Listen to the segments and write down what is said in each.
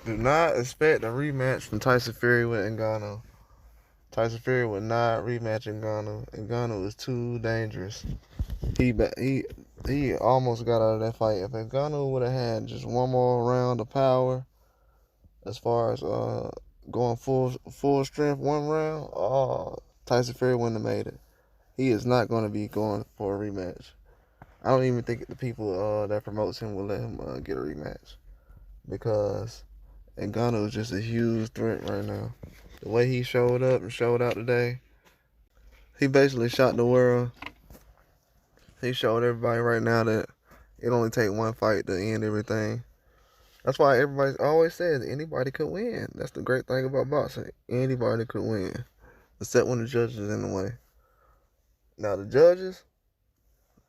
Do not expect a rematch from Tyson Fury with Ngannou. Tyson Fury would not rematch Ngannou. Ngannou is too dangerous. He almost got out of that fight. If Ngannou would have had just one more round of power, as far as going full strength one round, Tyson Fury wouldn't have made it. He is not going to be going for a rematch. I don't even think the people that promotes him will let him get a rematch, because Ngannou is just a huge threat right now. The way he showed up and showed out today, he basically shocked the world. He showed everybody right now that it only takes one fight to end everything. That's why everybody always says anybody could win. That's the great thing about boxing. Anybody could win, except when the judges is in the way. Now the judges,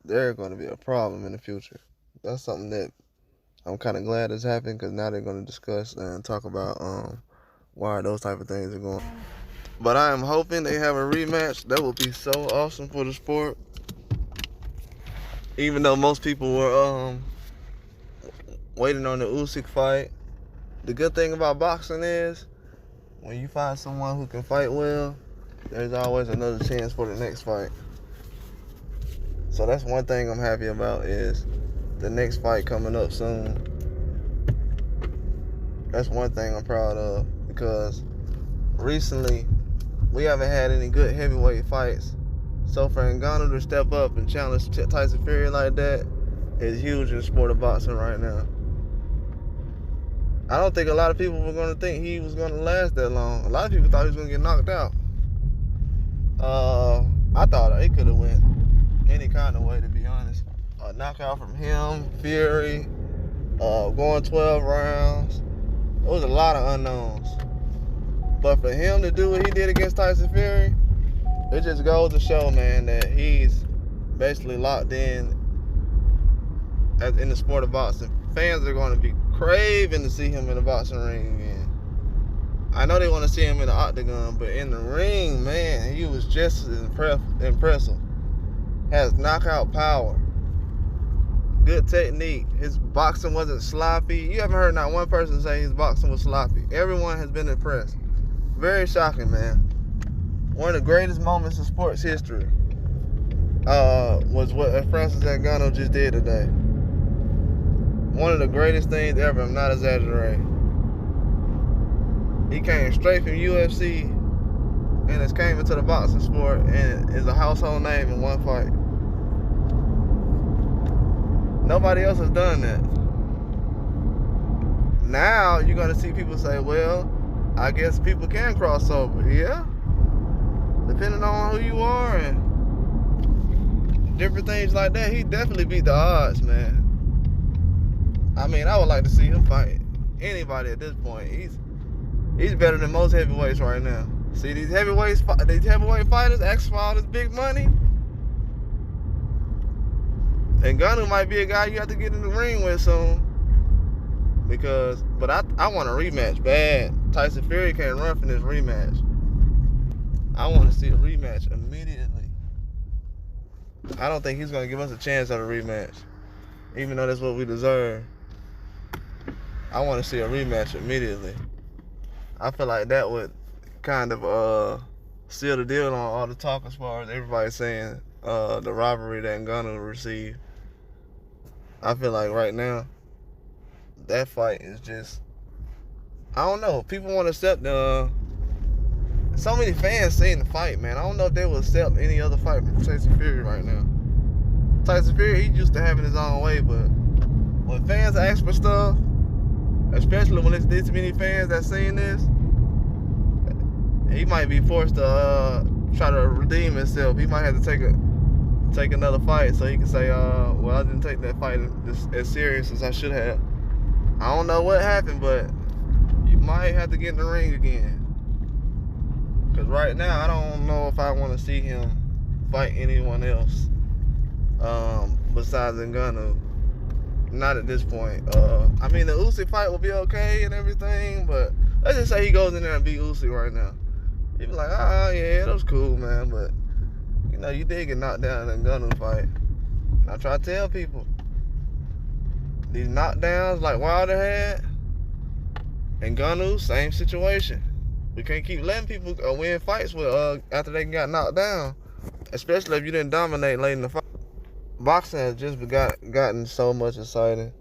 they're going to be a problem in the future. That's something that I'm kind of glad has happened, because now they're going to discuss and talk about why those type of things are going. But I am hoping they have a rematch. That would be so awesome for the sport. Even though most people were waiting on the Usyk fight, the good thing about boxing is when you find someone who can fight well, there's always another chance for the next fight. So that's one thing I'm happy about, is the next fight coming up soon. That's one thing I'm proud of, because recently we haven't had any good heavyweight fights. So for Ngannou to step up and challenge Tyson Fury like that is huge in the sport of boxing right now. I don't think a lot of people were going to think he was going to last that long. A lot of people thought he was going to get knocked out. I thought it could have went any kind of way, to be honest. A knockout from him, Fury, going 12 rounds. There was a lot of unknowns. But for him to do what he did against Tyson Fury, it just goes to show, man, that he's basically locked in the sport of boxing. Fans are going to be craving to see him in the boxing ring again. I know they want to see him in the octagon, but in the ring, man, he was just as impressive. Has knockout power. Good technique. His boxing wasn't sloppy. You haven't heard not one person say his boxing was sloppy. Everyone has been impressed. Very shocking, man. One of the greatest moments in sports history was what Francis Ngannou just did today. One of the greatest things ever. I'm not exaggerating. He came straight from UFC and has came into the boxing sport and is a household name in one fight. Nobody else has done that. Now you're going to see people say, well, I guess people can cross over. Yeah. Depending on who you are and different things like that, he definitely beat the odds, man. I mean, I would like to see him fight anybody at this point. He's better than most heavyweights right now. See, these heavyweight fighters asking for all this big money. And Ngannou might be a guy you have to get in the ring with soon. But I want a rematch bad. Tyson Fury can't run from this rematch. I want to see a rematch immediately. I don't think he's going to give us a chance at a rematch, even though that's what we deserve. I want to see a rematch immediately. I feel like that would kind of seal the deal on all the talk, as far as everybody saying the robbery that Ngannou received. I feel like right now, that fight is just, I don't know. People want to accept so many fans saying the fight, man. I don't know if they will accept any other fight from Tyson Fury right now. Tyson Fury, he used to having his own way, but when fans ask for stuff, especially when it's this many fans that seen this, he might be forced to try to redeem himself. He might have to take another fight so he can say, well, I didn't take that fight as serious as I should have. I don't know what happened, but you might have to get in the ring again. Because right now, I don't know if I want to see him fight anyone else besides Ngannou. Not at this point. I mean, the Usyk fight will be okay and everything, but let's just say he goes in there and beat Usyk right now. He'd be like, yeah, that was cool, man, but you know, you did get knocked down in the Ngannou fight. And I try to tell people, these knockdowns like Wilder had, Ngannou, same situation. We can't keep letting people win fights with after they got knocked down, especially if you didn't dominate late in the fight. Boxing has just gotten so much exciting.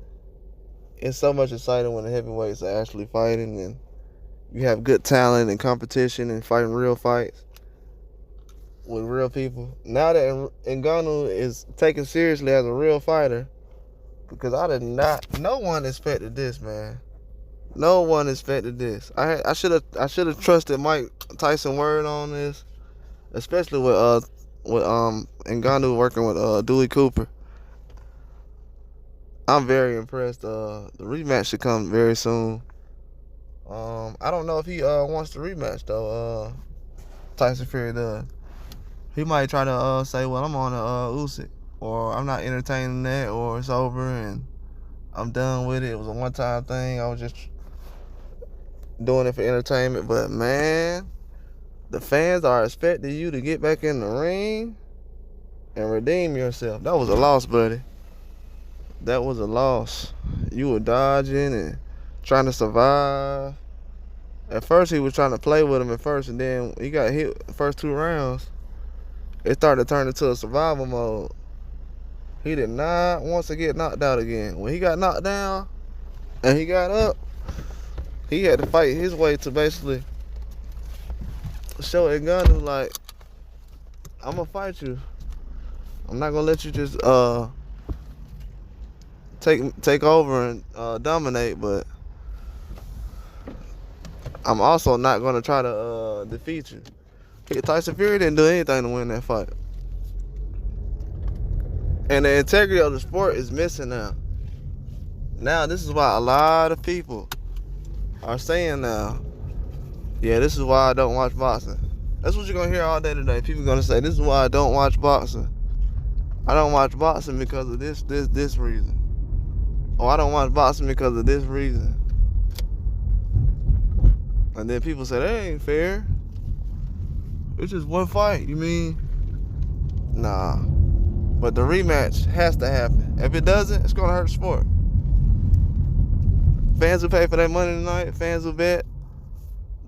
It's so much exciting when the heavyweights are actually fighting and you have good talent and competition and fighting real fights with real people. Now that Ngannou is taken seriously as a real fighter, because no one expected this, man. No one expected this. I should have trusted Mike Tyson word on this, especially with Ngannou working with Dewey Cooper. I'm very impressed. The rematch should come very soon. I don't know if he wants to rematch though. Tyson Fury does. He might try to say, "Well, I'm on Usyk," or "I'm not entertaining that," or "It's over and I'm done with it. It was a one-time thing. I was just doing it for entertainment." But man, the fans are expecting you to get back in the ring and redeem yourself. That was a loss, buddy. That was a loss. You were dodging and trying to survive. At first, he was trying to play with him at first, and then he got hit the first 2 rounds. It started to turn into a survival mode. He did not want to get knocked out again. When he got knocked down and he got up, he had to fight his way to basically show Ngannou, like, I'm going to fight you. I'm not going to let you just take over and dominate, but I'm also not going to try to defeat you. Tyson Fury didn't do anything to win that fight. And the integrity of the sport is missing now. Now, this is why a lot of people are saying now, yeah, this is why I don't watch boxing. That's what you're going to hear all day today. People are going to say, this is why I don't watch boxing. I don't watch boxing because of this reason. Or I don't watch boxing because of this reason. And then people say, that ain't fair. It's just one fight. You mean? Nah. But the rematch has to happen. If it doesn't, it's going to hurt the sport. Fans who pay for their money tonight, fans who bet,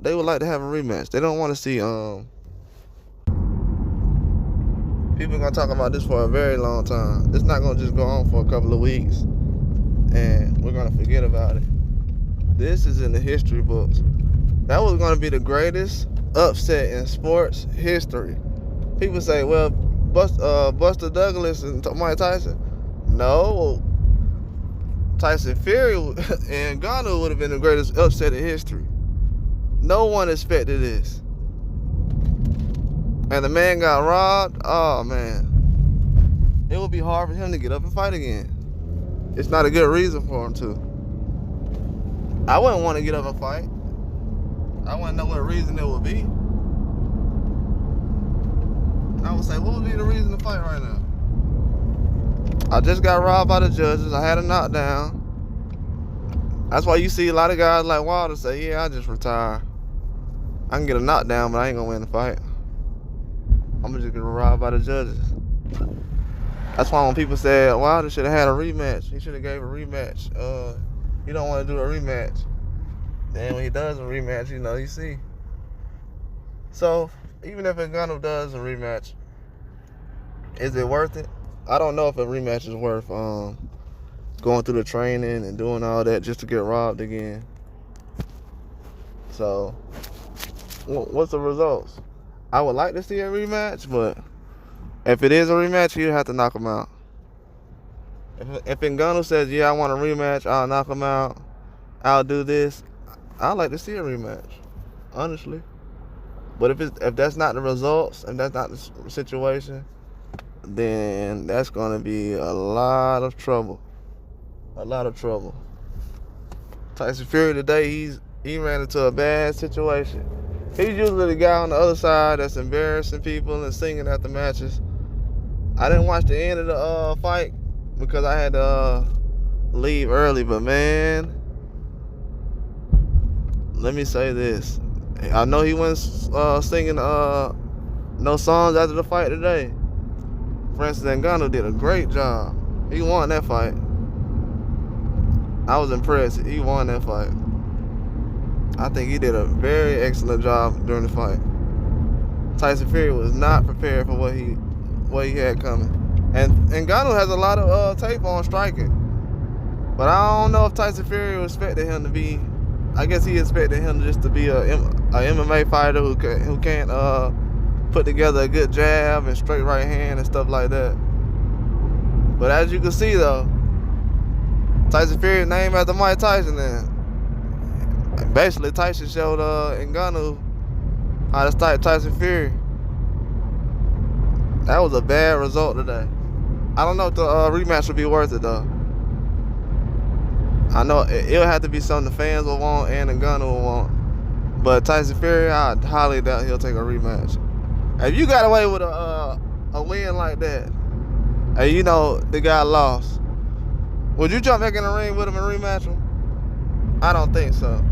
they would like to have a rematch. They don't want to see people are going to talk about this for a very long time. It's not going to just go on for a couple of weeks and we're going to forget about it. This is in the history books. That was going to be the greatest upset in sports history. People say, well, Buster Douglas and Mike Tyson. No. Tyson Fury and Ngannou would have been the greatest upset in history. No one expected this. And the man got robbed. Oh, man. It would be hard for him to get up and fight again. It's not a good reason for him to. I wouldn't want to get up and fight. I wouldn't know what reason it would be. I would say, what would be the reason to fight right now? I just got robbed by the judges. I had a knockdown. That's why you see a lot of guys like Wilder say, yeah, I just retire. I can get a knockdown, but I ain't going to win the fight. I'm just get robbed by the judges. That's why when people say Wilder should have had a rematch, he should have gave a rematch. He don't want to do a rematch. Then when he does a rematch, you see. So, even if Ngannou does a rematch, is it worth it? I don't know if a rematch is worth going through the training and doing all that just to get robbed again. So, what's the results? I would like to see a rematch, but if it is a rematch, you'd have to knock him out. If Ngannou says, yeah, I want a rematch, I'll knock him out, I'll do this, I'd like to see a rematch, honestly. But if that's not the results, and that's not the situation, then that's going to be a lot of trouble. A lot of trouble. Tyson Fury today, he ran into a bad situation. He's usually the guy on the other side that's embarrassing people and singing at the matches. I didn't watch the end of the fight because I had to leave early, but man, let me say this. I know he went singing no songs after the fight today. Francis Ngannou did a great job. He won that fight. I was impressed. He won that fight. I think he did a very excellent job during the fight. Tyson Fury was not prepared for what he had coming. And Ngannou has a lot of tape on striking. But I don't know if Tyson Fury expected him to be. I guess he expected him just to be a MMA fighter who can't put together a good jab and straight right hand and stuff like that. But as you can see though, Tyson Fury named after Mike Tyson. And basically Tyson showed Ngannou how to start Tyson Fury. That was a bad result today. I don't know if the rematch would be worth it though. I know it'll have to be something the fans will want and Ngannou will want. But Tyson Fury, I highly doubt he'll take a rematch. If you got away with a win like that, and you know the guy lost, would you jump back in the ring with him and rematch him? I don't think so.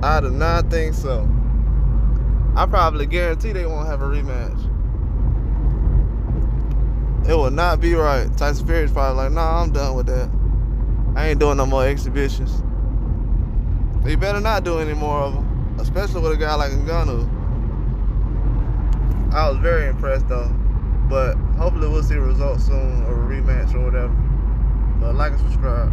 I do not think so. I probably guarantee they won't have a rematch. It will not be right. Tyson Fury's probably like, nah, I'm done with that. I ain't doing no more exhibitions. You better not do any more of them, especially with a guy like Ngannou. I was very impressed though, but hopefully we'll see results soon or a rematch or whatever. But like and subscribe.